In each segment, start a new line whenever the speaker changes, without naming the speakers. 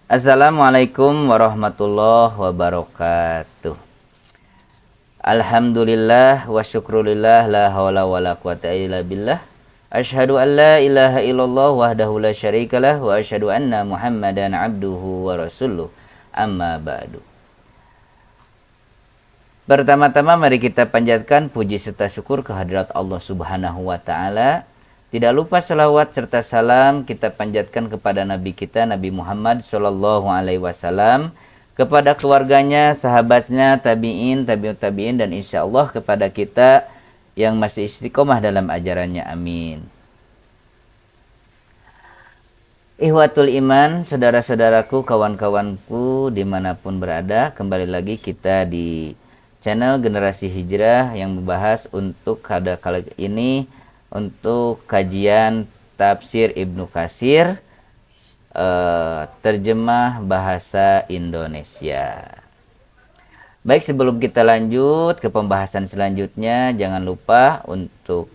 Assalamualaikum warahmatullahi wabarakatuh. Alhamdulillah wa syukrulillah la hawla wa la quwata illa billah. Asyhadu an la ilaha illallah wahdahu la syarikalah wa asyhadu anna Muhammadan abduhu wa rasuluh. Amma ba'du. Pertama-tama mari kita panjatkan puji serta syukur kehadirat Allah Subhanahu wa taala. Tidak lupa salawat serta salam kita panjatkan kepada Nabi kita Nabi Muhammad sallallahu alaihi wasallam, kepada keluarganya, sahabatnya, tabi'in, tabi'ut tabi'in, dan insya Allah kepada kita yang masih istiqomah dalam ajarannya. Amin. Ihwatul iman, saudara-saudaraku, kawan-kawanku dimanapun berada, kembali lagi kita di channel Generasi Hijrah yang membahas untuk pada kali ini untuk kajian tafsir Ibnu Katsir, terjemah bahasa Indonesia. Baik, sebelum kita lanjut ke pembahasan selanjutnya, jangan lupa untuk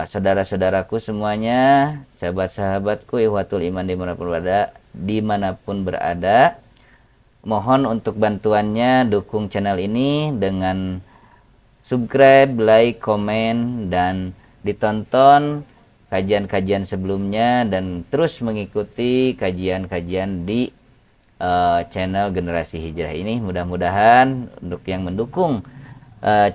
saudara-saudaraku semuanya, sahabat-sahabatku, ihwatul iman dimanapun berada, mohon untuk bantuannya dukung channel ini dengan subscribe, like, komen, dan ditonton kajian-kajian sebelumnya, dan terus mengikuti kajian-kajian di channel Generasi Hijrah ini. Mudah-mudahan untuk yang mendukung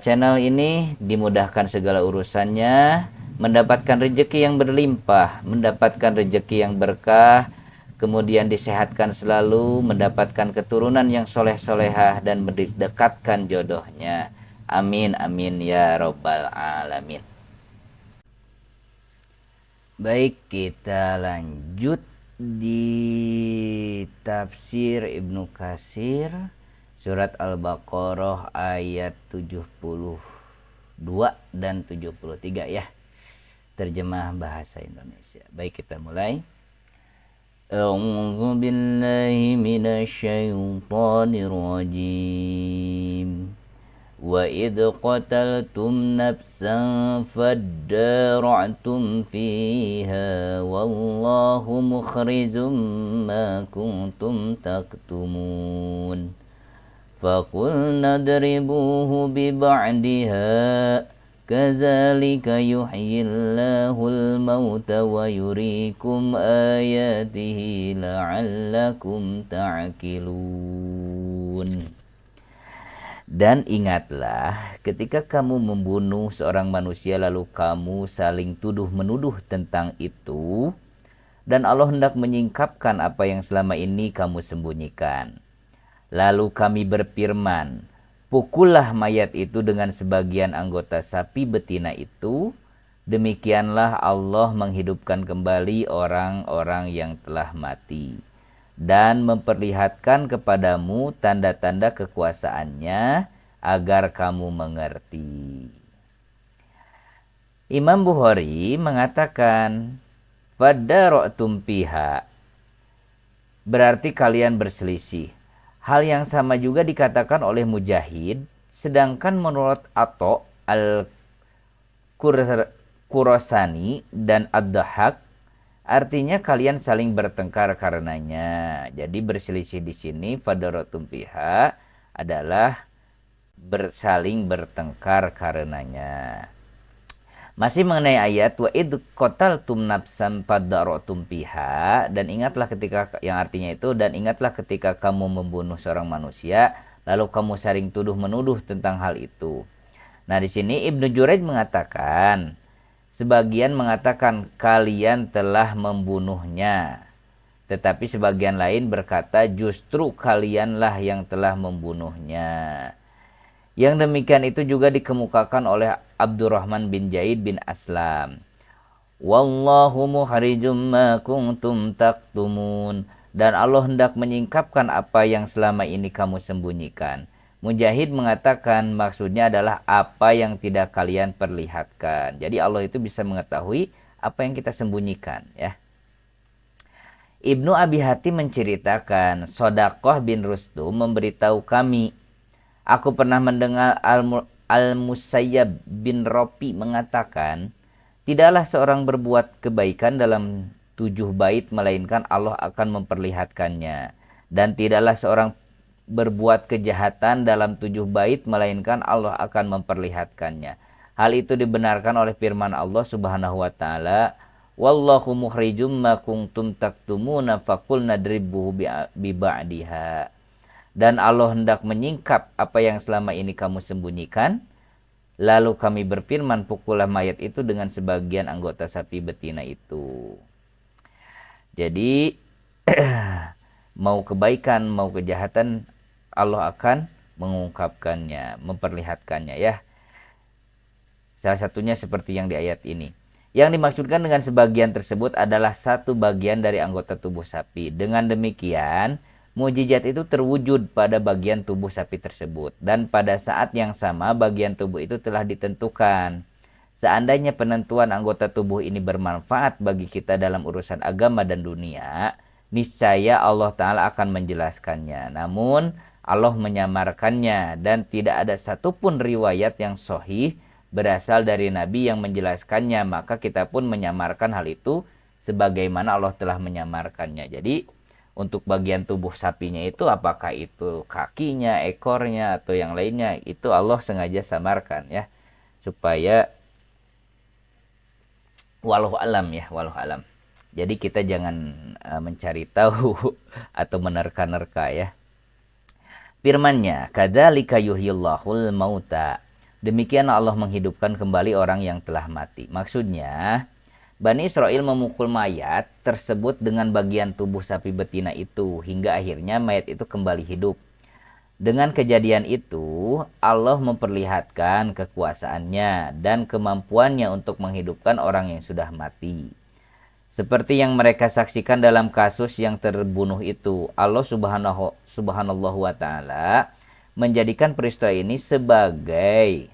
channel ini dimudahkan segala urusannya, mendapatkan rezeki yang berlimpah, mendapatkan rezeki yang berkah, kemudian disehatkan selalu, mendapatkan keturunan yang soleh-solehah, dan mendekatkan jodohnya. Amin amin ya robbal alamin. Baik, kita lanjut di tafsir Ibnu Katsir surat Al-Baqarah ayat 72 dan 73 ya. Terjemah bahasa Indonesia. Baik, kita mulai. A'udzu billahi minasy syaithanir rajim. وَإِذْ قَتَلْتُمْ نَفْسًا فَادَّارَعْتُمْ فِيهَا وَاللَّهُ مُخْرِجٌ مَا كُنْتُمْ تَكْتُمُونَ فَقُلْنَا اضْرِبُوهُ بِبَعْضِهَا كَذَلِكَ يُحْيِي اللَّهُ الْمَوْتَ وَيُرِيكُمْ آيَاتِهِ لَعَلَّكُمْ تَعْقِلُونَ. Dan ingatlah ketika kamu membunuh seorang manusia lalu kamu saling tuduh-menuduh tentang itu, dan Allah hendak menyingkapkan apa yang selama ini kamu sembunyikan. Lalu kami berfirman, pukullah mayat itu dengan sebagian anggota sapi betina itu, demikianlah Allah menghidupkan kembali orang-orang yang telah mati, dan memperlihatkan kepadamu tanda-tanda kekuasaannya agar kamu mengerti. Imam Bukhari mengatakan fadara'tum fiha, berarti kalian berselisih. Hal yang sama juga dikatakan oleh Mujahid, sedangkan menurut Atha al-Khurasani dan Ad-Dhahhak artinya kalian saling bertengkar karenanya. Jadi berselisih di sini fadara'tum fiha adalah saling bertengkar karenanya. Masih mengenai ayat wa id qataltum nafsan fadara'tum fiha, dan ingatlah ketika, yang artinya itu, dan ingatlah ketika kamu membunuh seorang manusia lalu kamu saling tuduh-menuduh tentang hal itu. Nah, di sini Ibnu Jurayj mengatakan, sebagian mengatakan kalian telah membunuhnya, tetapi sebagian lain berkata justru kalianlah yang telah membunuhnya. Yang demikian itu juga dikemukakan oleh Abdurrahman bin Zaid bin Aslam. Wallahu mukhrijum ma kuntum taktumun, dan Allah hendak menyingkapkan apa yang selama ini kamu sembunyikan. Mujahid mengatakan maksudnya adalah apa yang tidak kalian perlihatkan. Jadi Allah itu bisa mengetahui apa yang kita sembunyikan, ya. Ibnu Abi Hatim menceritakan, Sodaqoh bin Rustum memberitahu kami, aku pernah mendengar Al-Musayyab bin Ropi mengatakan, tidaklah seorang berbuat kebaikan dalam 7 bait melainkan Allah akan memperlihatkannya. Dan tidaklah seorang berbuat kejahatan dalam 7 bait melainkan Allah akan memperlihatkannya. Hal itu dibenarkan oleh firman Allah Subhanahu wa taala, wallahu mukhrijum ma kuntum taktumuna faqulna dribuhu bi ba'diha. Dan Allah hendak menyingkap apa yang selama ini kamu sembunyikan. Lalu kami berfirman, pukullah mayat itu dengan sebagian anggota sapi betina itu. Jadi mau kebaikan, mau kejahatan, Allah akan mengungkapkannya, memperlihatkannya ya. Salah satunya seperti yang di ayat ini. Yang dimaksudkan dengan sebagian tersebut adalah satu bagian dari anggota tubuh sapi. Dengan demikian, mukjizat itu terwujud pada bagian tubuh sapi tersebut. Dan pada saat yang sama bagian tubuh itu telah ditentukan. Seandainya penentuan anggota tubuh ini bermanfaat bagi kita dalam urusan agama dan dunia, niscaya Allah Ta'ala akan menjelaskannya. Namun Allah menyamarkannya dan tidak ada satupun riwayat yang sahih berasal dari Nabi yang menjelaskannya. Maka kita pun menyamarkan hal itu sebagaimana Allah telah menyamarkannya. Jadi untuk bagian tubuh sapinya itu apakah itu kakinya, ekornya atau yang lainnya, itu Allah sengaja samarkan ya, supaya walau alam ya, walau alam. Jadi kita jangan mencari tahu atau menerka-nerka ya. Firman-Nya, kadzalika yuhyillahul mauta. Demikian Allah menghidupkan kembali orang yang telah mati. Maksudnya Bani Israel memukul mayat tersebut dengan bagian tubuh sapi betina itu hingga akhirnya mayat itu kembali hidup. Dengan kejadian itu, Allah memperlihatkan kekuasaannya dan kemampuannya untuk menghidupkan orang yang sudah mati. Seperti yang mereka saksikan dalam kasus yang terbunuh itu, Allah subhanahu wa ta'ala menjadikan peristiwa ini sebagai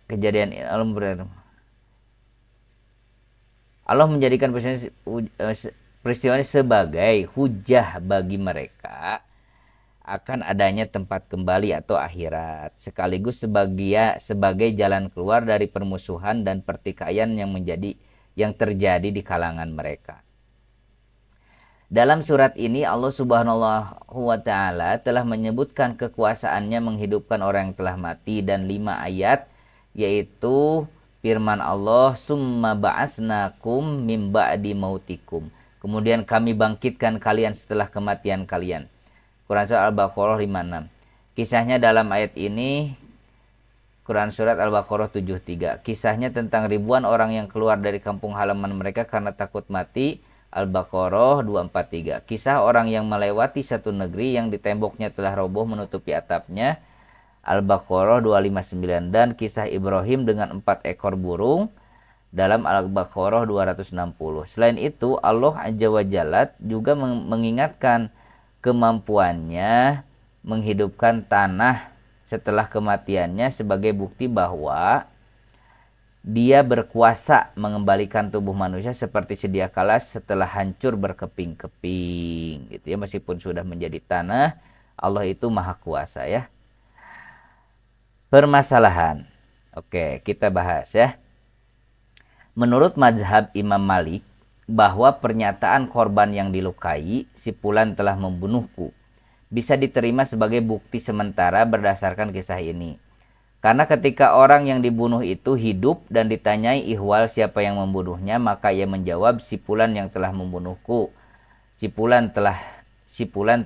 kejadian Allah menjadikan peristiwa ini sebagai hujah bagi mereka akan adanya tempat kembali atau akhirat, sekaligus sebagai jalan keluar dari permusuhan dan pertikaian yang terjadi di kalangan mereka. Dalam surat ini Allah Subhanahu wa taala telah menyebutkan kekuasaannya menghidupkan orang yang telah mati dan 5 ayat, yaitu firman Allah, summa ba'asnakum mim ba'di mautikum. Kemudian kami bangkitkan kalian setelah kematian kalian. Quran Surat Al-Baqarah 56. Kisahnya dalam ayat ini Quran Surat Al-Baqarah 73. Kisahnya tentang ribuan orang yang keluar dari kampung halaman mereka karena takut mati. Al-Baqarah 243. Kisah orang yang melewati satu negeri yang di temboknya telah roboh menutupi atapnya. Al-Baqarah 259. Dan kisah Ibrahim dengan 4 ekor burung dalam Al-Baqarah 260. Selain itu, Allah Azza wa Jalla juga mengingatkan kemampuannya menghidupkan tanah setelah kematiannya sebagai bukti bahwa Dia berkuasa mengembalikan tubuh manusia seperti sedia kala setelah hancur berkeping-keping, gitu ya. Meskipun sudah menjadi tanah, Allah itu maha kuasa ya. Permasalahan. Oke, kita bahas ya. Menurut mazhab Imam Malik, bahwa pernyataan korban yang dilukai, si fulan telah membunuhku, bisa diterima sebagai bukti sementara berdasarkan kisah ini. Karena ketika orang yang dibunuh itu hidup dan ditanyai ihwal siapa yang membunuhnya, maka ia menjawab, si fulan yang telah membunuhku. Si fulan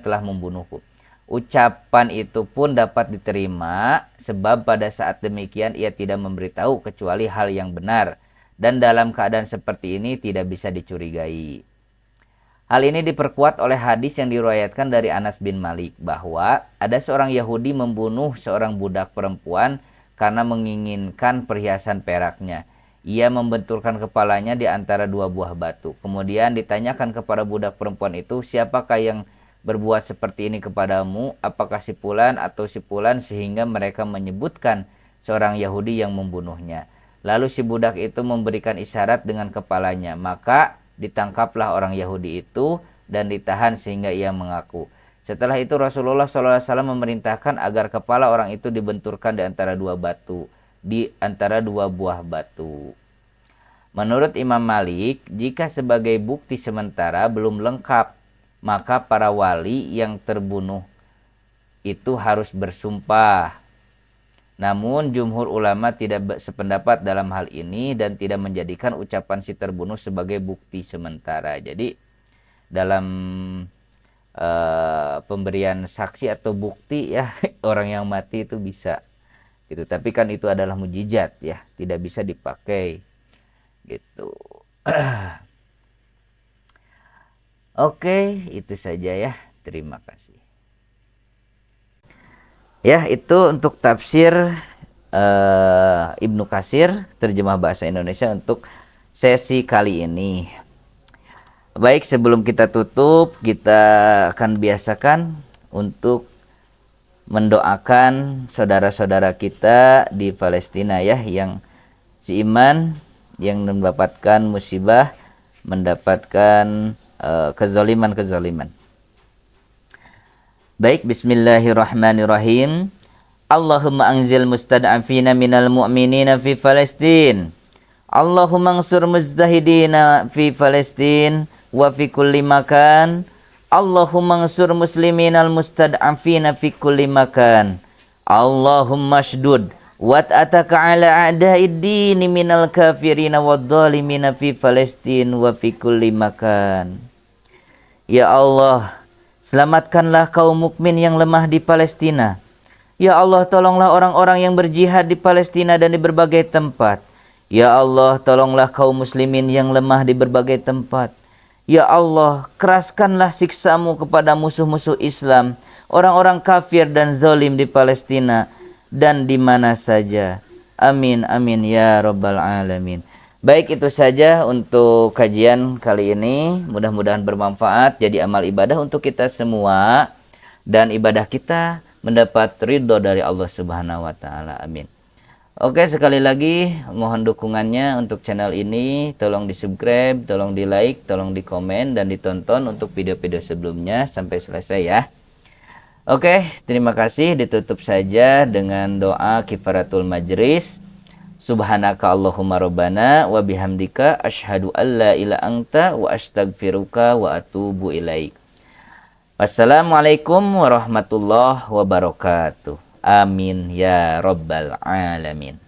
telah membunuhku. Ucapan itu pun dapat diterima sebab pada saat demikian ia tidak memberitahu kecuali hal yang benar. Dan dalam keadaan seperti ini tidak bisa dicurigai. Hal ini diperkuat oleh hadis yang diriwayatkan dari Anas bin Malik bahwa ada seorang Yahudi membunuh seorang budak perempuan karena menginginkan perhiasan peraknya. Ia membenturkan kepalanya di antara 2 buah batu. Kemudian ditanyakan kepada budak perempuan itu, siapakah yang berbuat seperti ini kepadamu? Apakah si fulan atau si fulan? Sehingga mereka menyebutkan seorang Yahudi yang membunuhnya. Lalu si budak itu memberikan isyarat dengan kepalanya. Maka ditangkaplah orang Yahudi itu dan ditahan sehingga ia mengaku. Setelah itu Rasulullah SAW memerintahkan agar kepala orang itu dibenturkan di antara 2 buah batu. Menurut Imam Malik, jika sebagai bukti sementara belum lengkap, maka para wali yang terbunuh itu harus bersumpah. Namun jumhur ulama tidak sependapat dalam hal ini dan tidak menjadikan ucapan si terbunuh sebagai bukti sementara. Jadi dalam pemberian saksi atau bukti ya orang yang mati itu bisa gitu. Tapi kan itu adalah mujizat ya, tidak bisa dipakai gitu. Oke, itu saja ya. Terima kasih. Ya, itu untuk tafsir Ibnu Katsir, terjemah bahasa Indonesia untuk sesi kali ini. Baik, sebelum kita tutup, kita akan biasakan untuk mendoakan saudara-saudara kita di Palestina ya, yang si Iman yang mendapatkan musibah, mendapatkan kezaliman-kezaliman. Baik, bismillahirrahmanirrahim. Allahumma anzil mustad'afina minal mu'minina fi Palestin. Allahumma ansur mujtahidina fi Palestin wa fi kulli makan. Allahumma ansur musliminal mustad'afina fi kulli makan. Allahumma shdud wat'ataka ala a'da'id dini minal kafirina wad dhalimina fi Palestin wa fi kulli makan. Ya Allah, selamatkanlah kaum mukmin yang lemah di Palestina. Ya Allah, tolonglah orang-orang yang berjihad di Palestina dan di berbagai tempat. Ya Allah, tolonglah kaum muslimin yang lemah di berbagai tempat. Ya Allah, keraskanlah siksamu kepada musuh-musuh Islam, orang-orang kafir dan zalim di Palestina dan di mana saja. Amin, amin ya rabbal alamin. Baik, itu saja untuk kajian kali ini. Mudah-mudahan bermanfaat, jadi amal ibadah untuk kita semua. Dan ibadah kita mendapat ridho dari Allah Subhanahu wa Ta'ala. Amin. Oke, sekali lagi mohon dukungannya untuk channel ini. Tolong di subscribe, tolong di like, tolong di komen, dan ditonton untuk video-video sebelumnya sampai selesai ya. Oke, terima kasih. Ditutup saja dengan doa kifaratul majlis. Subhanaka Allahumma rabbana wa bihamdika asyhadu an la ilaha anta wa astaghfiruka wa atubu ilaik. Wassalamualaikum warahmatullahi wabarakatuh. Amin ya rabbal alamin.